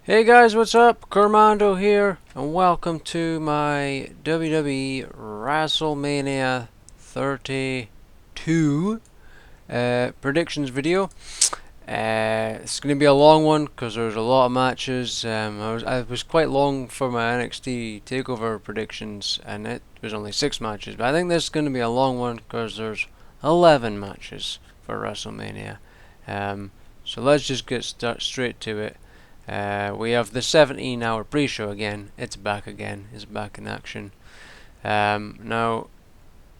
Hey guys, what's up? Kermando here, and welcome to my WWE WrestleMania 32 predictions video. It's going to be a long one because there's a lot of matches. I was quite long for my NXT Takeover predictions, and it was only 6 matches. But I think this is going to be a long one because there's 11 matches for WrestleMania. Um, so let's just get straight to it. We have the 17-hour pre-show again. It's back again. It's back in action. Now,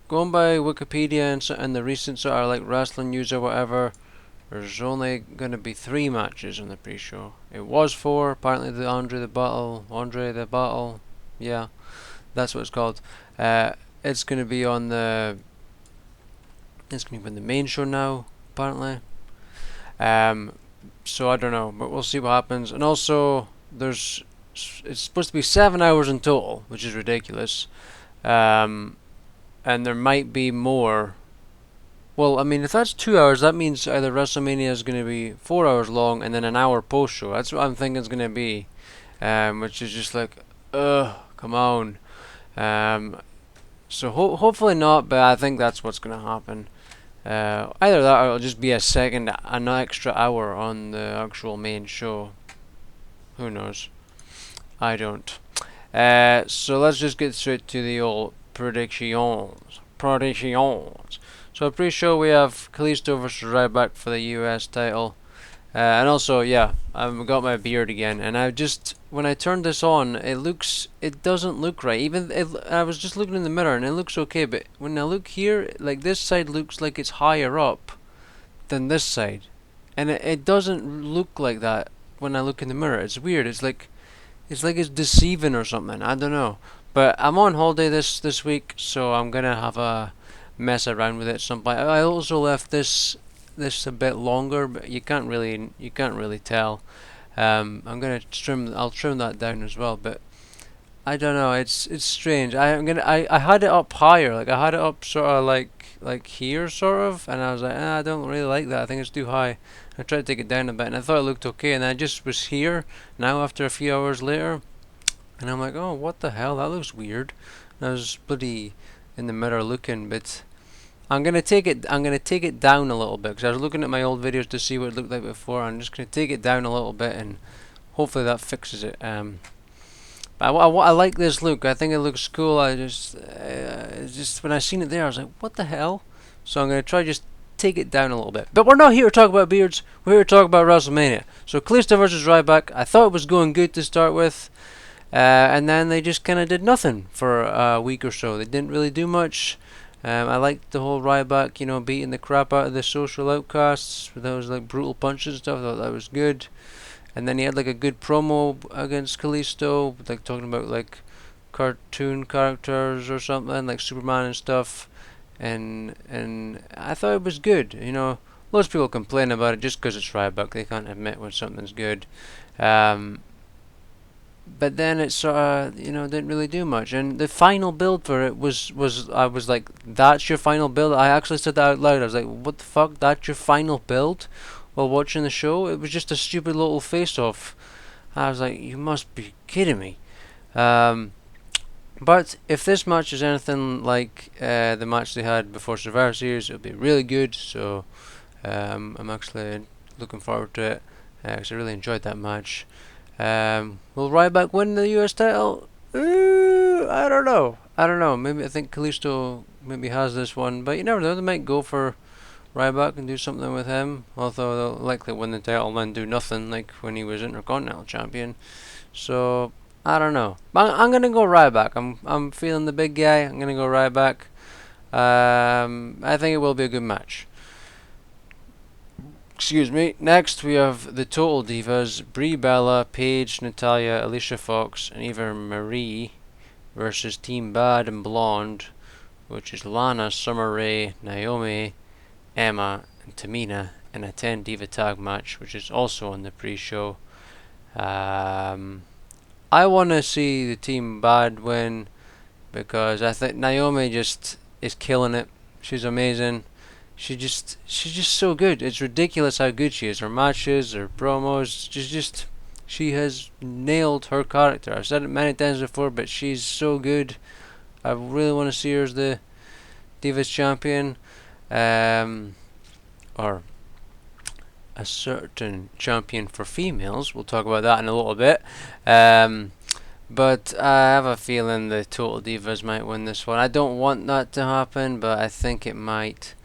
going by Wikipedia and the recent sort of like wrestling news or whatever, there's only going to be 3 matches on the pre-show. It was 4. Apparently, the Andre the Battle. Yeah, that's what it's called. It's going to be on the. It's going to be on the main show now. Apparently. Um, so I don't know, but we'll see what happens. And also, it's supposed to be 7 hours in total, which is ridiculous. Um, and there might be more. Well, I mean, if that's 2 hours, that means either WrestleMania is going to be 4 hours long and then an hour post show. That's what I'm thinking it's going to be, which is just like, ugh, come on. Um, so hopefully not, but I think that's what's going to happen. Either that or it'll just be an extra hour on the actual main show. Who knows? I don't. So let's just get straight to the old predictions. Predictions. So pre-show we have Kalisto versus Ryback for the US title. And also, yeah, I've got my beard again, and when I turned this on, it doesn't look right. I was just looking in the mirror, and it looks okay, but when I look here, like this side looks like it's higher up than this side, and it doesn't look like that when I look in the mirror. It's weird. It's deceiving or something. I don't know. But I'm on holiday this week, so I'm gonna have a mess around with it some point. I also left this a bit longer, but you can't really tell. I'll trim that down as well, but I don't know. It's strange. I had it up higher, like I had it up sort of like here sort of, and I was like, I don't really like that. I think it's too high. I tried to take it down a bit, and I thought it looked okay, and I just was here now after a few hours later, and I'm like, oh, what the hell? That looks weird. And I was bloody in the mirror looking, but I'm gonna take it down a little bit because I was looking at my old videos to see what it looked like before. I'm just gonna take it down a little bit and hopefully that fixes it. But I like this look. I think it looks cool. Just when I seen it there, I was like, what the hell? So I'm gonna try just take it down a little bit. But we're not here to talk about beards. We're here to talk about WrestleMania. So Kalisto versus Ryback. I thought it was going good to start with. And then they just kind of did nothing for a week or so. They didn't really do much. I liked the whole Ryback, beating the crap out of the social outcasts with those like brutal punches and stuff. I thought that was good. And then he had like a good promo against Kalisto, like talking about like cartoon characters or something, like Superman and stuff. And I thought it was good. Lots of people complain about it just because it's Ryback. They can't admit when something's good. But then it sort of didn't really do much, and the final build for it was I was like, that's your final build. I actually said that out loud. I was like, what the fuck, that's your final build while watching the show? It was just a stupid little face off. I was like, you must be kidding me. But if this match is anything like the match they had before Survivor Series, it'll be really good. So I'm actually looking forward to it because I really enjoyed that match. Will Ryback win the US title? I don't know. I don't know. Maybe I think Kalisto maybe has this one, but you never know. They might go for Ryback and do something with him. Although they'll likely win the title and then do nothing, like when he was Intercontinental Champion. So I don't know. I'm gonna go Ryback. I'm feeling the big guy. I'm gonna go Ryback. I think it will be a good match. Excuse me. Next, we have the Total Divas: Brie Bella, Paige, Natalya, Alicia Fox, and Eva Marie versus Team Bad and Blonde, which is Lana, Summer Rae, Naomi, Emma, and Tamina, in a 10 Diva tag match, which is also on the pre-show. I want to see the Team Bad win because I think Naomi just is killing it. She's amazing. She's just so good. It's ridiculous how good she is. Her matches, her promos, She has nailed her character. I've said it many times before, but she's so good. I really want to see her as the Divas champion, or a certain champion for females. We'll talk about that in a little bit. But I have a feeling the Total Divas might win this one. I don't want that to happen, but I think it might.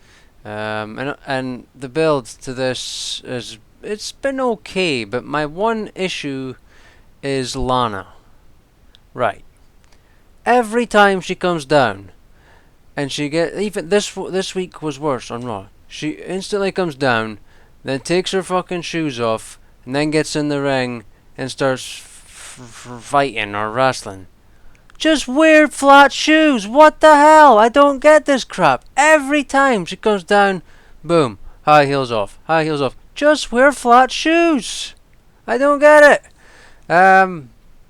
And the build to this is, it's been okay, but my one issue is Lana. Right. Every time she comes down, and she even this week was worse on Raw. She instantly comes down, then takes her fucking shoes off, and then gets in the ring and starts fighting or wrestling. Just wear flat shoes. What the hell? I don't get this crap. Every time she comes down, boom, high heels off, high heels off. Just wear flat shoes. I don't get it.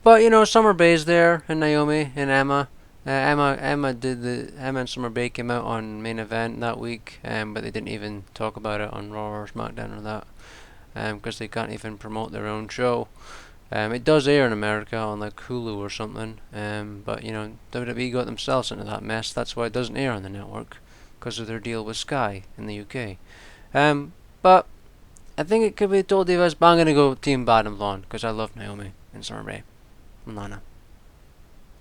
But you know, Summer Bay's there, and Naomi and Emma. Emma and Summer Bay came out on main event that week, but they didn't even talk about it on Raw or SmackDown or that, because they can't even promote their own show. It does air in America on like Hulu or something, but you know, WWE got themselves into that mess. That's why it doesn't air on the network, because of their deal with Sky in the UK. But I think it could be Total Divas, but I'm gonna go Team Bad and Blonde because I love Naomi and Summer Bay and Lana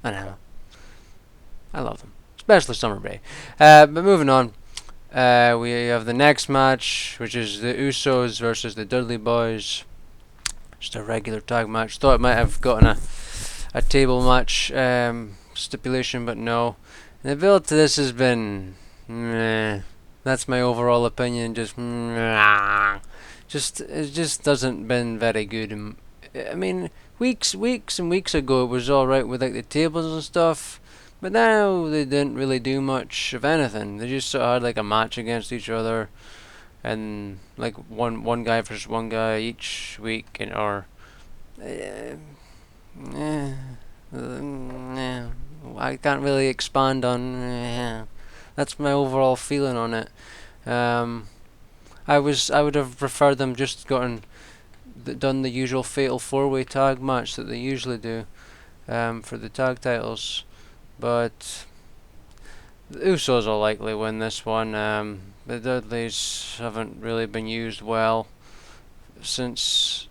and Emma. I love them, especially Summer Bay. But moving on, we have the next match, which is the Usos versus the Dudley Boys. Just a regular tag match. Thought it might have gotten a table match stipulation, but no. And the build to this has been meh. That's my overall opinion. Just meh. It just doesn't been very good. I mean, weeks and weeks ago it was all right with like the tables and stuff. But now they didn't really do much of anything. They just sort of had like a match against each other, and like one guy versus one guy each week, and or I can't really expand on. That's my overall feeling on it. I would have preferred them just done the usual fatal 4-way tag match that they usually do, for the tag titles. But the Usos will likely win this one. The Dudleys haven't really been used well since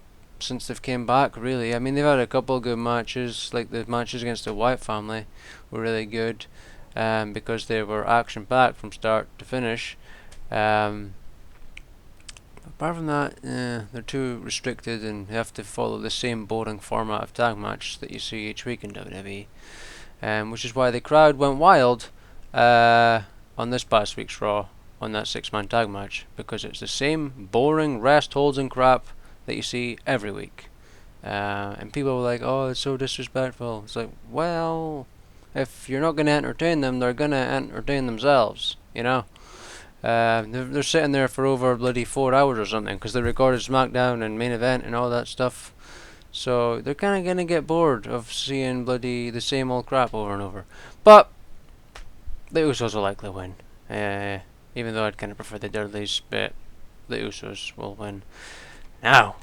they've came back, really. I mean, they've had a couple of good matches, like the matches against the White family were really good, because they were action-packed from start to finish. Apart from that, they're too restricted and they have to follow the same boring format of tag match that you see each week in WWE. Which is why the crowd went wild on this past week's Raw on that 6-man tag match, because it's the same boring rest holds and crap that you see every week. And people were like, "Oh, it's so disrespectful." It's like, well, if you're not going to entertain them, they're going to entertain themselves, you know. They're sitting there for over bloody 4 hours or something because they recorded SmackDown and main event and all that stuff. So they're kind of gonna get bored of seeing bloody the same old crap over and over. But the Usos will likely win. Even though I'd kind of prefer the Dudleys, but the Usos will win. Now,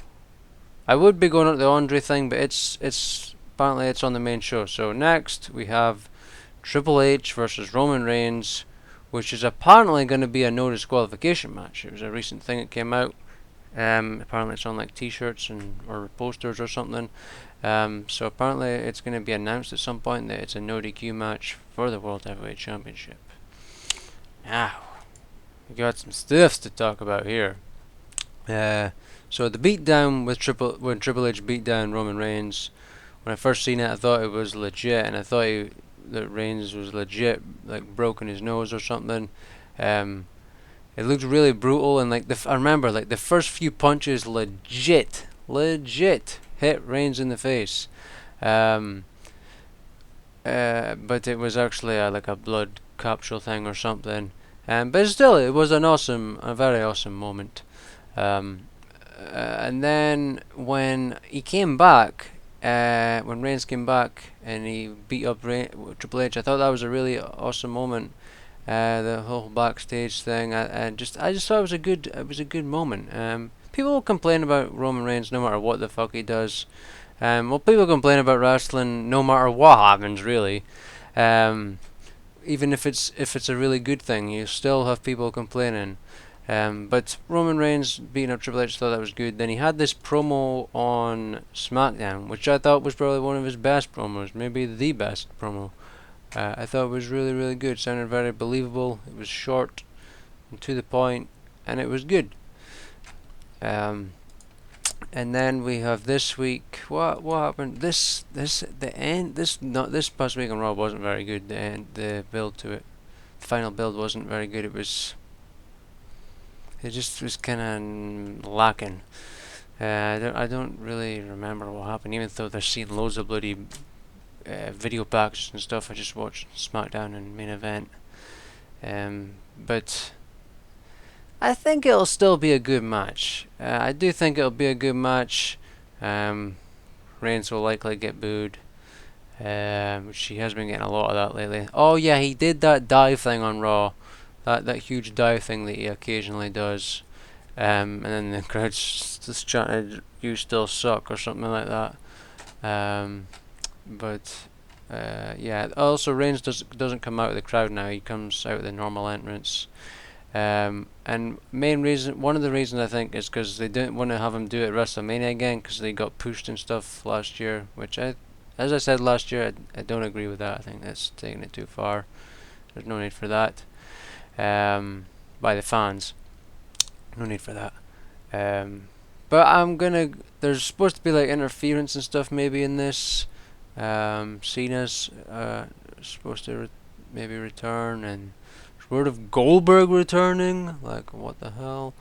I would be going on to the Andre thing, but it's apparently it's on the main show. So next we have Triple H versus Roman Reigns, which is apparently going to be a no disqualification match. It was a recent thing that came out. Apparently it's on like t-shirts or posters or something. So apparently it's going to be announced at some point that it's a no DQ match for the World Heavyweight Championship. Now, we got some stuffs to talk about here. So the beatdown when Triple H beat down Roman Reigns, when I first seen it, I thought it was legit, and I thought that Reigns was legit, like broken his nose or something. It looked really brutal, and like I remember like the first few punches legit hit Reigns in the face. But it was actually like a blood capsule thing or something. But still, it was a very awesome moment. And then when he came back, when Reigns came back and he beat up Triple H, I thought that was a really awesome moment. The whole backstage thing, I just thought it was a good moment. People will complain about Roman Reigns no matter what the fuck he does, Well, people complain about wrestling no matter what happens, really. Um, Even if it's a really good thing, you still have people complaining. But Roman Reigns beating up Triple H, thought that was good. Then he had this promo on SmackDown, which I thought was probably one of his best promos, maybe the best promo. I thought it was really, really good. Sounded very believable. It was short and to the point, and it was good. Um, and then we have this week. What happened? The end. This past week on Raw wasn't very good. The build to it, the final build wasn't very good. It just was kind of lacking. I don't really remember what happened, even though they're seeing loads of bloody video packs and stuff. I just watched SmackDown and main event. But I think it'll still be a good match. I do think it'll be a good match. Reigns will likely get booed. Which he has been getting a lot of that lately. Oh yeah, he did that dive thing on Raw. That huge dive thing that he occasionally does. And then the crowd's just chanting, "You still suck" or something like that. But yeah. Also, Reigns doesn't come out of the crowd now. He comes out of the normal entrance. And one of the reasons I think is because they didn't want to have him do it at WrestleMania again because they got pushed and stuff last year. Which as I said last year, I don't agree with that. I think that's taking it too far. There's no need for that. By the fans. No need for that. But there's supposed to be like interference and stuff maybe in this. Cena's supposed to maybe return, and there's word of Goldberg returning. Like, what the hell?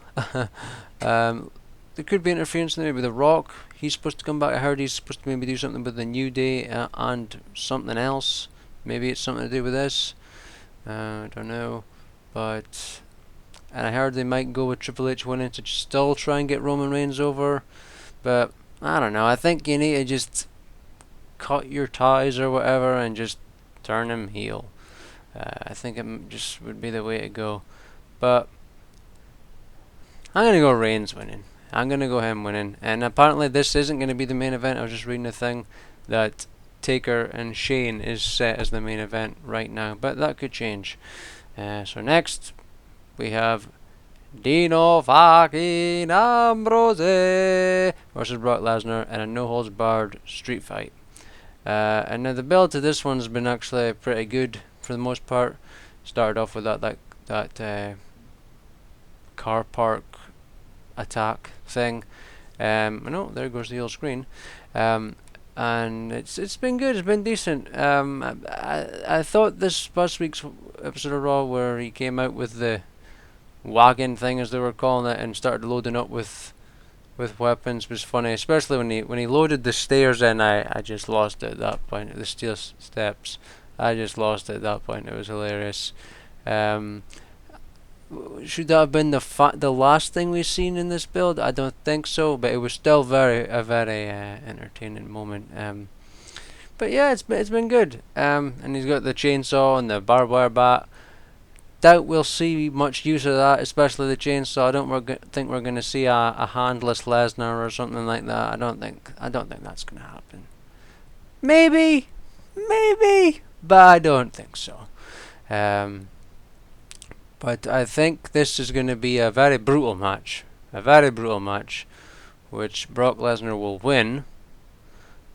There could be interference maybe with The Rock. He's supposed to come back. I heard he's supposed to maybe do something with the New Day and something else. Maybe it's something to do with this. I don't know. And I heard they might go with Triple H winning to still try and get Roman Reigns over. But I don't know. I think you need to just cut your ties or whatever and just turn him heel. I think it just would be the way to go. But I'm going to go Reigns winning. I'm going to go him winning. And apparently this isn't going to be the main event. I was just reading a thing that Taker and Shane is set as the main event right now. But that could change. So next we have Dino fucking Ambrose versus Brock Lesnar in a no-holds-barred street fight. And now the build to this one's been actually pretty good for the most part. Started off with that car park attack thing. No, there goes the old screen. And it's been good. It's been decent. I thought this past week's episode of Raw where he came out with the wagon thing, as they were calling it, and started loading up with weapons was funny, especially when he loaded the stairs in. I just lost it at that point. The steel steps. I just lost it at that point. It was hilarious. Should that have been the last thing we've seen in this build? I don't think so, but it was still a very entertaining moment. But yeah, it's been good. And he's got the chainsaw and the barbed wire bat. Doubt we'll see much use of that, especially the chainsaw. I don't think we're going to see a handless Lesnar or something like that. I don't think that's going to happen. Maybe, but I don't think so. But I think this is going to be a very brutal match. Which Brock Lesnar will win.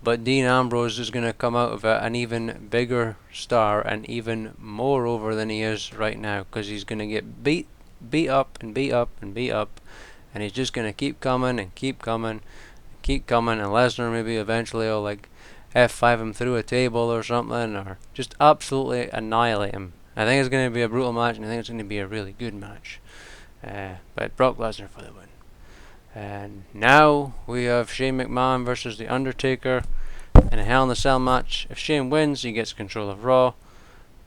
But Dean Ambrose is going to come out of it an even bigger star and even more over than he is right now, because he's going to get beat up, and he's just going to keep coming, and Lesnar maybe eventually will like F5 him through a table or something, or just absolutely annihilate him. I think it's going to be a brutal match, and I think it's going to be a really good match. But Brock Lesnar for the win. And now we have Shane McMahon versus The Undertaker in a Hell in a Cell match. If Shane wins, he gets control of Raw,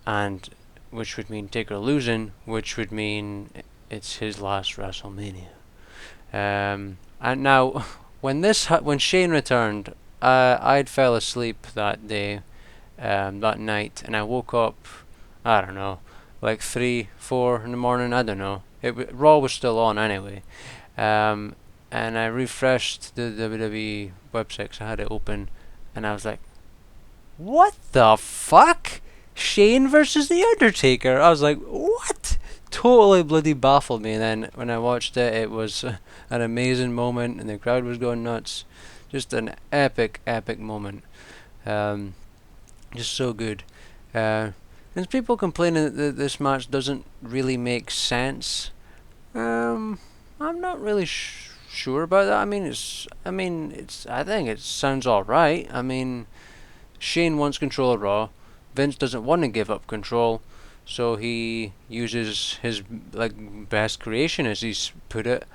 and which would mean Taker losing, which would mean it's his last WrestleMania. And now, when Shane returned, I'd fell asleep that day, that night, and I woke up, I don't know, like 3, 4 in the morning. I don't know. Raw was still on anyway. and I refreshed the WWE website 'cause I had it open, and I was like, what the fuck? Shane versus The Undertaker. I was like, what? Totally bloody baffled me. And then when I watched it, it was an amazing moment, and the crowd was going nuts. Just an epic, epic moment. Um, just so good. There's people complaining that this match doesn't really make sense. I'm not really sure about that. I think it sounds all right. I mean, Shane wants control of Raw. Vince doesn't want to give up control, so he uses his like best creation, as he's put it.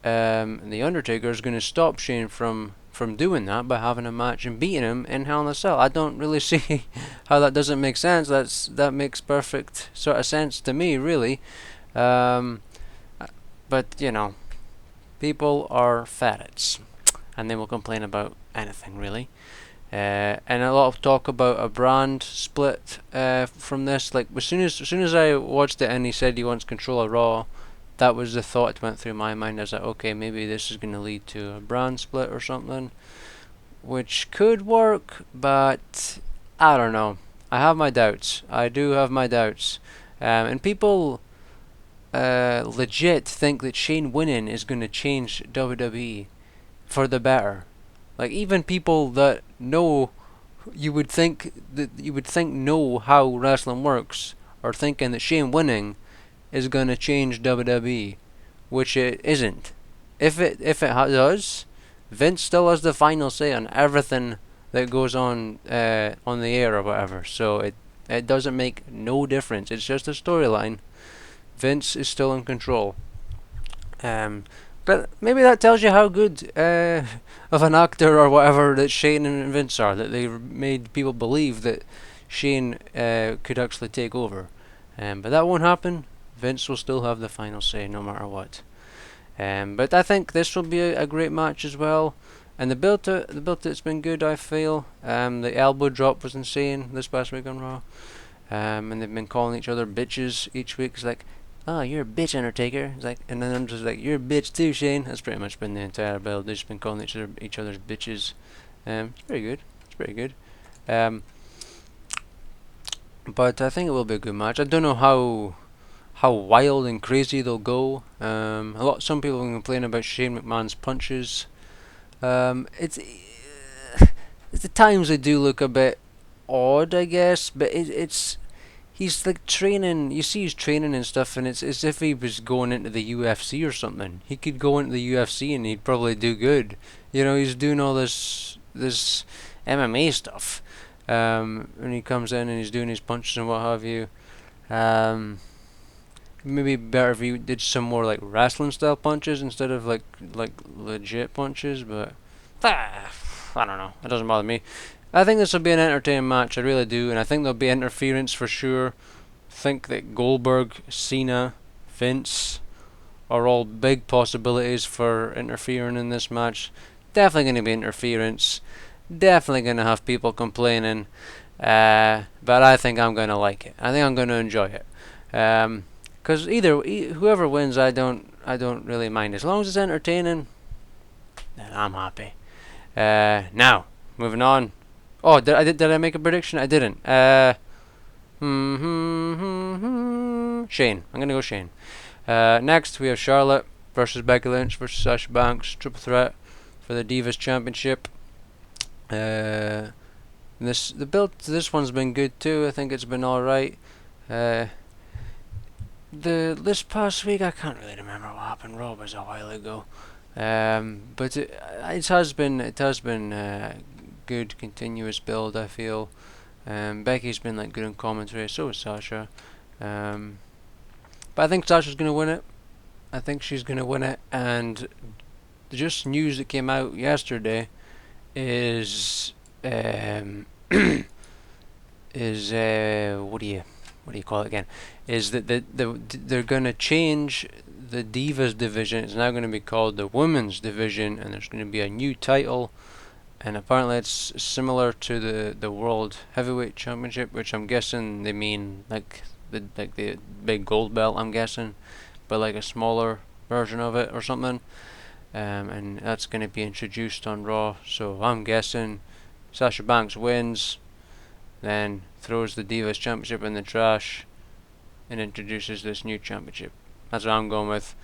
And the Undertaker is going to stop Shane from doing that by having a match and beating him in Hell in a Cell. I don't really see how that doesn't make sense. That makes perfect sort of sense to me, really. Um, but you know, people are ferrets, and they will complain about anything, really. And a lot of talk about a brand split from this. Like as soon as I watched it and he said he wants control of Raw, that was the thought that went through my mind. I was like, okay, maybe this is going to lead to a brand split or something, which could work, but I don't know. I have my doubts. I do have my doubts. And people legit think that Shane winning is going to change WWE for the better. Like, even people that know, you would think know how wrestling works, are thinking that Shane winning is gonna change WWE, which it isn't. If it does, Vince still has the final say on everything that goes on the air or whatever. So it doesn't make no difference. It's just a storyline. Vince is still in control. But maybe that tells you how good of an actor or whatever that Shane and Vince are, that they made people believe that Shane could actually take over. But that won't happen. Vince will still have the final say no matter what. But I think this will be a great match as well. And the build to it's been good, I feel. The elbow drop was insane this past week on Raw. And they've been calling each other bitches each week. It's like, oh, you're a bitch, Undertaker. It's like, and then I'm just like, you're a bitch too, Shane. That's pretty much been the entire build. They've just been calling each other's bitches. It's pretty good. It's pretty good. But I think it will be a good match. I don't know how wild and crazy they'll go. Some people complain about Shane McMahon's punches. It's the times they do look a bit odd, I guess, but it's he's like training. You see, he's training and stuff, and it's as if he was going into the UFC or something. He could go into the UFC and he'd probably do good. You know, he's doing all this MMA stuff. When he comes in and he's doing his punches and what have you. Maybe better if he did some more like wrestling style punches instead of like legit punches, but I don't know. It doesn't bother me. I think this will be an entertaining match. I really do, and I think there'll be interference for sure. I think that Goldberg, Cena, Vince are all big possibilities for interfering in this match. Definitely going to be interference. Definitely going to have people complaining. But I think I'm going to like it. I think I'm going to enjoy it. Because whoever wins, I don't really mind, as long as it's entertaining. Then I'm happy. Now moving on. Oh, did I make a prediction? I didn't. Shane. I'm gonna go Shane. Next we have Charlotte versus Becky Lynch versus Sasha Banks, triple threat for the Divas Championship. The build to this one's been good too. I think it's been all right. This past week, I can't really remember what happened. Raw was a while ago, but it has been good continuous build, I feel. Becky's been like good in commentary, so is Sasha. But I think Sasha's gonna win it. I think she's gonna win it, and just news that came out yesterday is what do you call it again? Is that they're gonna change the Divas division. It's now gonna be called the Women's Division, and there's gonna be a new title. And apparently it's similar to the World Heavyweight Championship, which I'm guessing they mean like the big gold belt, I'm guessing, but like a smaller version of it or something. and that's going to be introduced on Raw. So I'm guessing Sasha Banks wins, then throws the Divas Championship in the trash, and introduces this new championship. That's what I'm going with.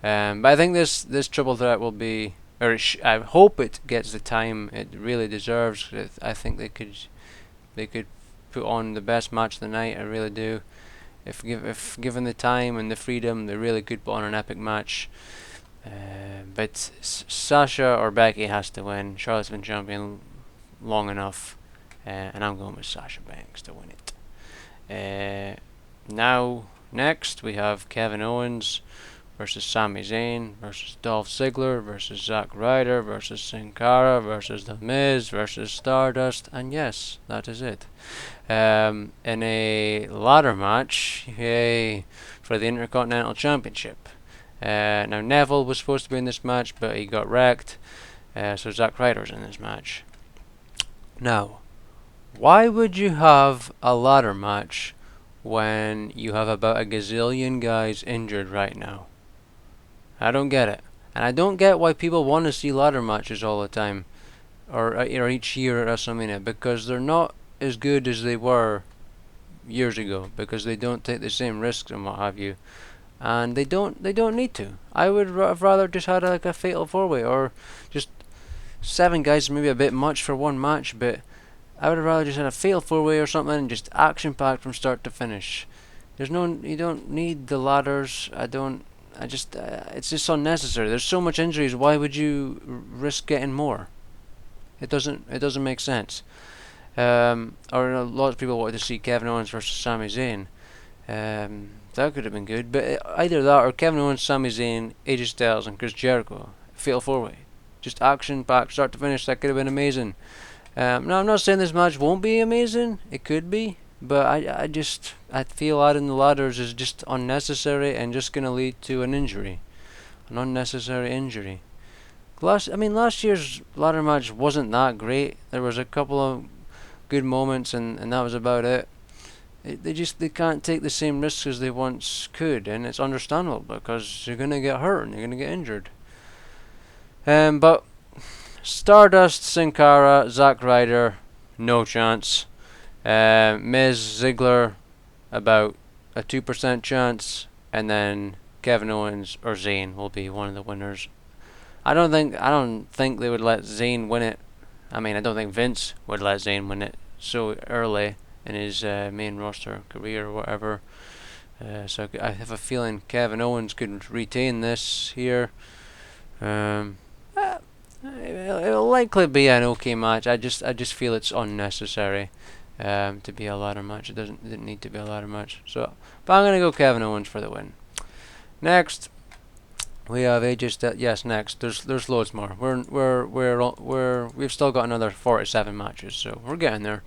But I think this triple threat will be, I hope it gets the time it really deserves. I think they could put on the best match of the night. I really do. If given the time and the freedom, they really could put on an epic match. But Sasha or Becky has to win. Charlotte's been champion long enough, and I'm going with Sasha Banks to win it. Now, next we have Kevin Owens versus Sami Zayn versus Dolph Ziggler versus Zack Ryder versus Sin Cara versus The Miz versus Stardust, and yes, that is it. In a ladder match, yay, for the Intercontinental Championship. Now Neville was supposed to be in this match, but he got wrecked, so Zack Ryder's in this match. Now, why would you have a ladder match when you have about a gazillion guys injured right now? I don't get it. And I don't get why people want to see ladder matches all the time, or each year at WrestleMania, because they're not as good as they were years ago, because they don't take the same risks and what have you, and they don't need to. I would have rather just had like a fatal 4-way, or just 7 guys, maybe a bit much for one match, but I would have rather just had a fatal 4-way or something, and just action packed from start to finish. You don't need the ladders. It's just unnecessary. There's so much injuries. Why would you risk getting more? It doesn't make sense. Or a lot of people wanted to see Kevin Owens versus Sami Zayn. That could have been good, but either that or Kevin Owens, Sami Zayn, AJ Styles, and Chris Jericho, fatal 4-way, just action packed, start to finish. That could have been amazing. Now I'm not saying this match won't be amazing. It could be, but I feel adding the ladders is just unnecessary and just gonna lead to an unnecessary injury. Last year's ladder match wasn't that great. There was a couple of good moments, and that was about it. They can't take the same risks as they once could, and it's understandable because you're gonna get hurt and you're gonna get injured. But Stardust, Sin Cara, Zack Ryder, no chance. Miz, Ziggler, about a 2% chance, and then Kevin Owens or Zayn will be one of the winners. I don't think they would let Zayn win it. I don't think Vince would let Zayn win it so early in his main roster career or whatever. So I have a feeling Kevin Owens could retain this here. It'll likely be an okay match. I just feel it's unnecessary to be a ladder match. It didn't need to be a ladder match. So, but I'm gonna go Kevin Owens for the win. Next, we have AJ Styles. Yes, next. There's loads more. We've still got another 47 matches, so we're getting there.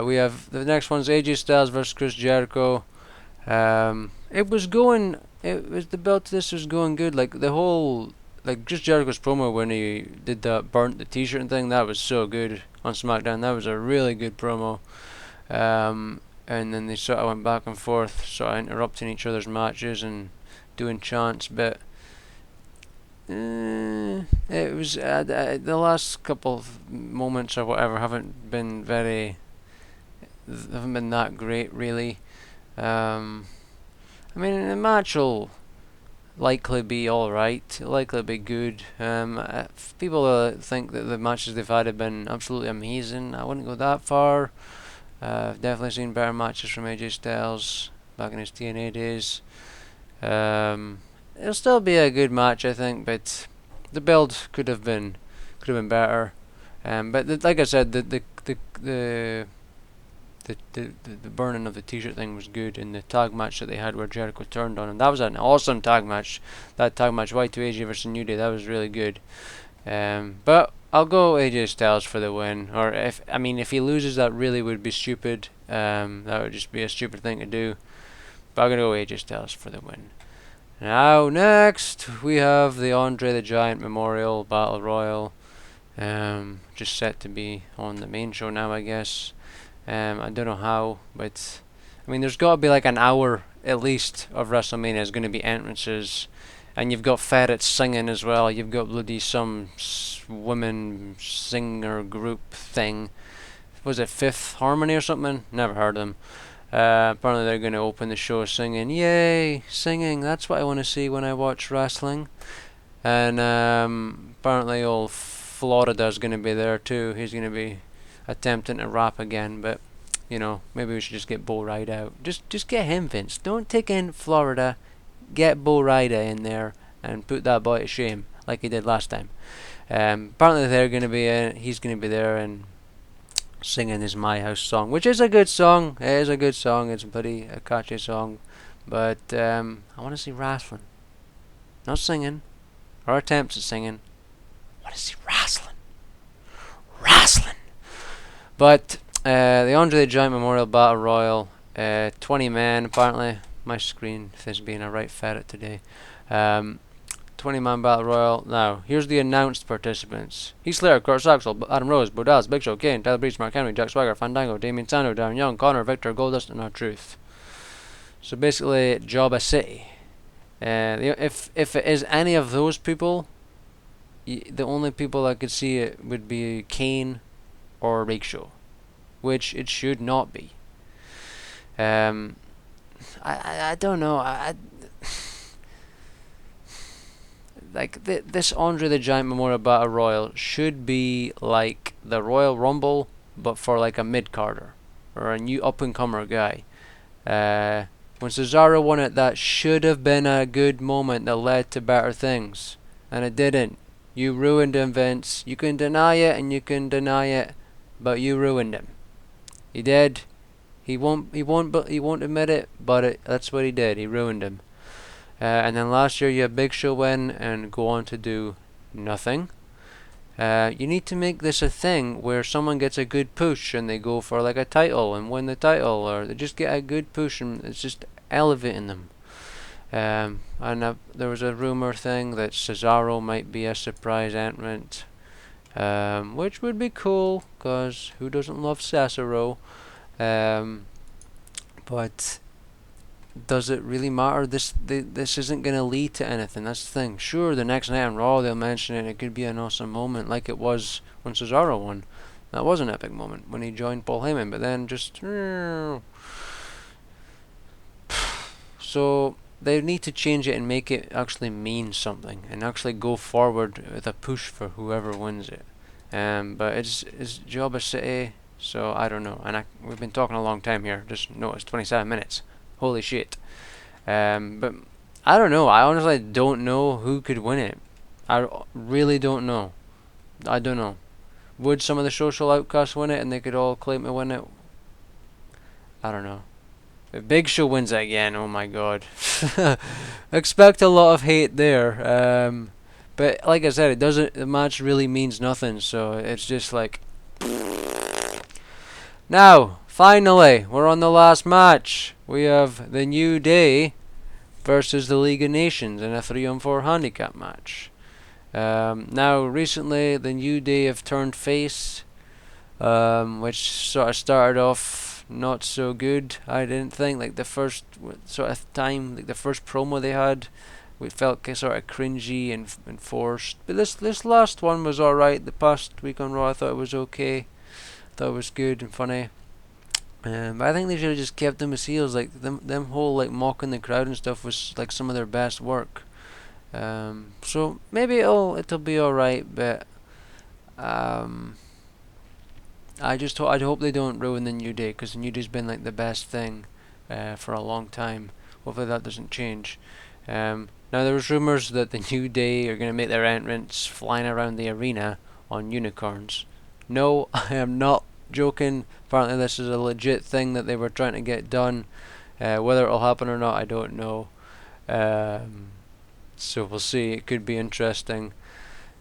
We have the next one's AJ Styles versus Chris Jericho. The build to this was going good. Like the whole, like Chris Jericho's promo when he did that burnt the t-shirt and thing, that was so good on SmackDown. That was a really good promo. And then they sort of went back and forth, sort of interrupting each other's matches and doing chants, but it was the last couple of moments or whatever haven't been that great, really. The match will likely be alright, likely be good. People think that the matches they've had have been absolutely amazing. I wouldn't go that far. I've definitely seen better matches from AJ Styles back in his TNA days. It'll still be a good match, I think, but the build could have been better. But like I said, the burning of the t-shirt thing was good, and the tag match that they had where Jericho turned on him, that was an awesome tag match. That tag match, Y2AJ versus New Day, that was really good. But I'll go AJ Styles for the win. Or if he loses, that really would be stupid. That would just be a stupid thing to do. But I'm gonna go AJ Styles for the win. Now next we have the Andre the Giant Memorial Battle Royal. Just set to be on the main show now, I guess. I don't know how, but there's got to be like an hour at least of WrestleMania is going to be entrances, And you've got ferrets singing as well. You've got bloody some women singer group thing. Was it Fifth Harmony or something? Never heard of them. Apparently they're going to open the show singing. Yay! Singing. That's what I want to see when I watch wrestling. And apparently old Florida's going to be there too. He's going to be attempting to rap again, but maybe we should just get Bo Rida out. Just get him, Vince. Don't take in Florida. Get Bo Rida in there and put that boy to shame like he did last time. Apparently he's going to be there and singing his My House song, which is a good song. It is a good song. It's a catchy song. But I want to see wrestling. Not singing. Or attempts at singing. I want to see wrestling. Wrestling! But the Andre the Giant Memorial Battle Royal, 20 men apparently. My screen is being a right ferret today. 20-man Battle Royal. Now, here's the announced participants. Heath Slater, Kurt Axel, Adam Rose, Bo Dallas, Big Show, Kane, Tyler Breeze, Mark Henry, Jack Swagger, Fandango, Damien Sandow, Darren Young, Connor, Victor, Goldust, and R-Truth. So basically, Jobba City. If it is any of those people, the only people I could see it would be Kane or Big Show, which it should not be. I don't know. This Andre the Giant Memorial Battle Royal should be like the Royal Rumble, but for like a mid-carder or a new up-and-comer guy. When Cesaro won it, that should have been a good moment that led to better things, and it didn't. You ruined him, Vince. You can deny it and you can deny it, but you ruined him. He did. He won't admit it, but that's what he did. He ruined him. And then last year you had Big Show win and go on to do nothing. You need to make this a thing where someone gets a good push and they go for like a title and win the title, or they just get a good push and it's just elevating them. There was a rumor thing that Cesaro might be a surprise entrant, which would be cool, because who doesn't love Cesaro? But does it really matter? This isn't going to lead to anything. That's the thing. Sure, the next night on Raw they'll mention it. It could be an awesome moment, like it was when Cesaro won. That was an epic moment when he joined Paul Heyman. But then just so they need to change it and make it actually mean something and actually go forward with a push for whoever wins it. But it's Jobba City, so I don't know. And we've been talking a long time here. Just noticed 27 minutes. Holy shit. But I don't know. I honestly don't know who could win it. I really don't know. I don't know. Would some of the social outcasts win it and they could all claim to win it? I don't know. If Big Show wins it again, oh my god. Expect a lot of hate there. But like I said, the match really means nothing, so it's just like... Now, finally, we're on the last match. We have the New Day versus the League of Nations in a 3-on-4 handicap match. Now, recently, the New Day have turned face, which sort of started off not so good. I didn't think, like the first sort of time, like the first promo they had, it felt sort of cringy and forced. But this last one was alright. The past week on Raw, I thought it was okay. Thought it was good and funny. But I think they should have just kept them as heels. Like them whole like mocking the crowd and stuff was like some of their best work. So maybe it'll be alright, but I'd hope they don't ruin the New Day, because the New Day's been like the best thing for a long time. Hopefully that doesn't change. Now there was rumors that the New Day are going to make their entrance flying around the arena on unicorns. No, I am not joking. Apparently this is a legit thing that they were trying to get done. Whether it'll happen or not, I don't know. So we'll see. It could be interesting.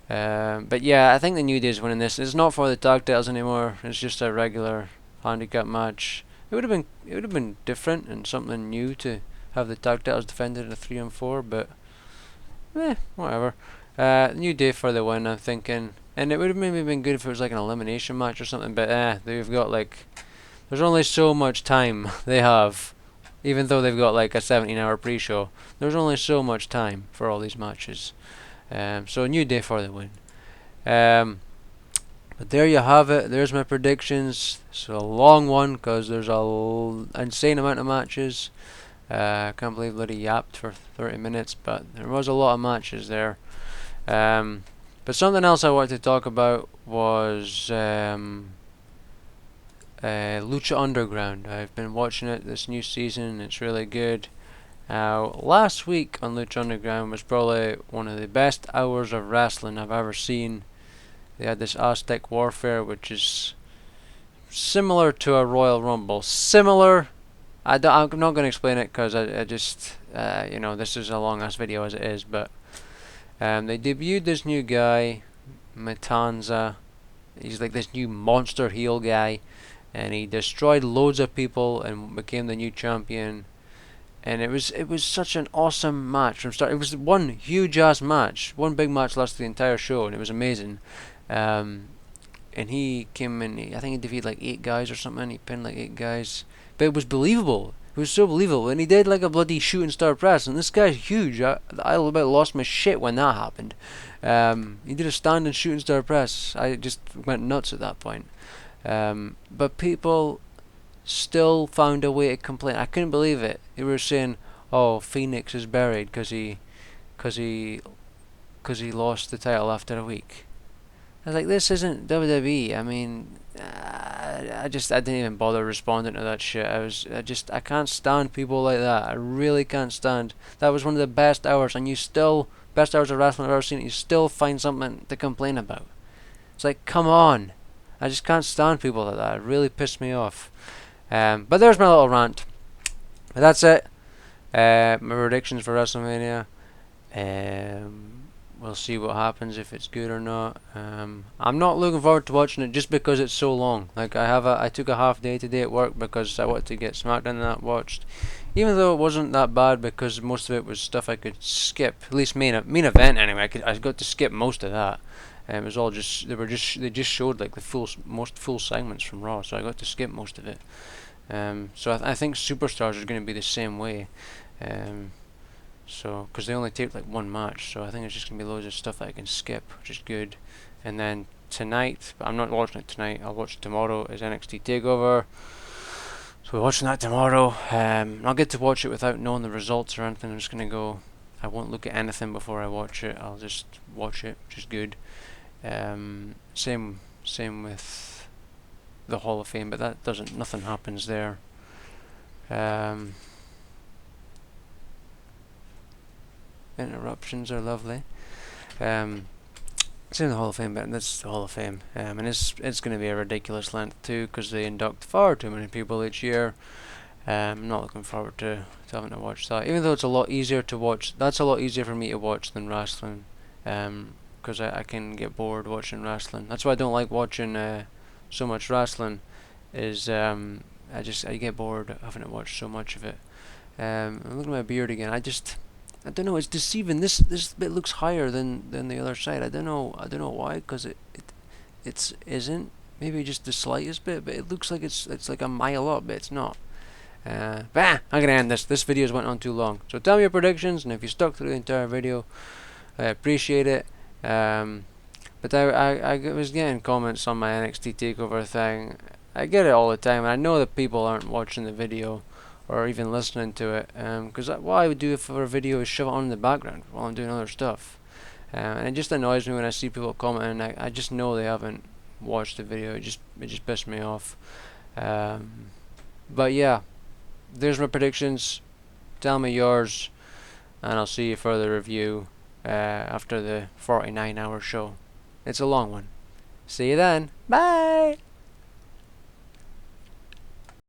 But yeah, I think the New Day is winning this. It's not for the tag titles anymore. It's just a regular handicap match. It would have been different and something new to have the tag titles defended in a 3-on-4, but whatever. New Day for the win, I'm thinking. And it would have maybe been good if it was like an elimination match or something, but they've got like, there's only so much time they have Even though they've got like a 17-hour pre-show, there's only so much time for all these matches. So a New Day for the win. But there you have it. There's my predictions. It's a long one because there's insane amount of matches. I can't believe that he yapped for 30 minutes, but there was a lot of matches there. But something else I wanted to talk about was Lucha Underground. I've been watching it this new season. It's really good. Last week on Lucha Underground was probably one of the best hours of wrestling I've ever seen. They had this Aztec Warfare, which is similar to a Royal Rumble. Similar. I'm not going to explain it because I just, this is a long ass video as it is. But they debuted this new guy, Matanza. He's like this new monster heel guy, and he destroyed loads of people and became the new champion. And it was such an awesome match from start. It was one huge ass match. One big match lasted the entire show, and it was amazing. And he came in. I think he defeated like 8 guys or something. He pinned like 8 guys, but it was believable. It was so believable, and he did like a bloody shooting star press. And this guy's huge. I about lost my shit when that happened. He did a standing shooting star press. I just went nuts at that point. But people still found a way to complain. I couldn't believe it. They were saying, "Oh, Phoenix is buried because he lost the title after a week." I was like, "This isn't WWE." I mean, I didn't even bother responding to that shit. I can't stand people like that. I really can't stand. That was one of the best hours, and best hours of wrestling I've ever seen. You still find something to complain about. It's like, come on. I just can't stand people like that. It really pissed me off. But there's my little rant. But that's it. My predictions for WrestleMania. We'll see what happens, if it's good or not. I'm not looking forward to watching it just because it's so long. Like I took a half day today at work because I wanted to get SmackDown and that watched. Even though it wasn't that bad because most of it was stuff I could skip. At least main event anyway. I got to skip most of that. It was all they just showed like the most full segments from Raw, so I got to skip most of it. So I think Superstars is going to be the same way. So, because they only taped like one match, so I think it's just going to be loads of stuff that I can skip, which is good. And then tonight, but I'm not watching it tonight, I'll watch it tomorrow, is NXT TakeOver. So we're watching that tomorrow. I'll get to watch it without knowing the results or anything. I'm just going to go, I won't look at anything before I watch it, I'll just watch it, which is good. Same with the Hall of Fame, but nothing happens there. Interruptions are lovely. Same the Hall of Fame, but that's the Hall of Fame. And it's going to be a ridiculous length too, because they induct far too many people each year. I'm not looking forward to having to watch that, even though it's a lot easier to watch. That's a lot easier for me to watch than wrestling, because I can get bored watching wrestling. That's why I don't like watching so much wrestling. Is I get bored having to watch so much of it. I'm looking at my beard again. I don't know. It's deceiving. This bit looks higher than the other side. I don't know why. Because it isn't. Maybe just the slightest bit, but it looks like it's like a mile up, but it's not. I'm gonna end this. This video's went on too long. So tell me your predictions, and if you stuck through the entire video, I appreciate it. But I was getting comments on my NXT TakeOver thing. I get it all the time, and I know that people aren't watching the video or even listening to it, because what I would do for a video is shove it on in the background while I'm doing other stuff, and it just annoys me when I see people commenting. I just know they haven't watched the video. It just pissed me off. But yeah, there's my predictions. Tell me yours, and I'll see you for the review after the 49-hour show. It's a long one. See you then. Bye.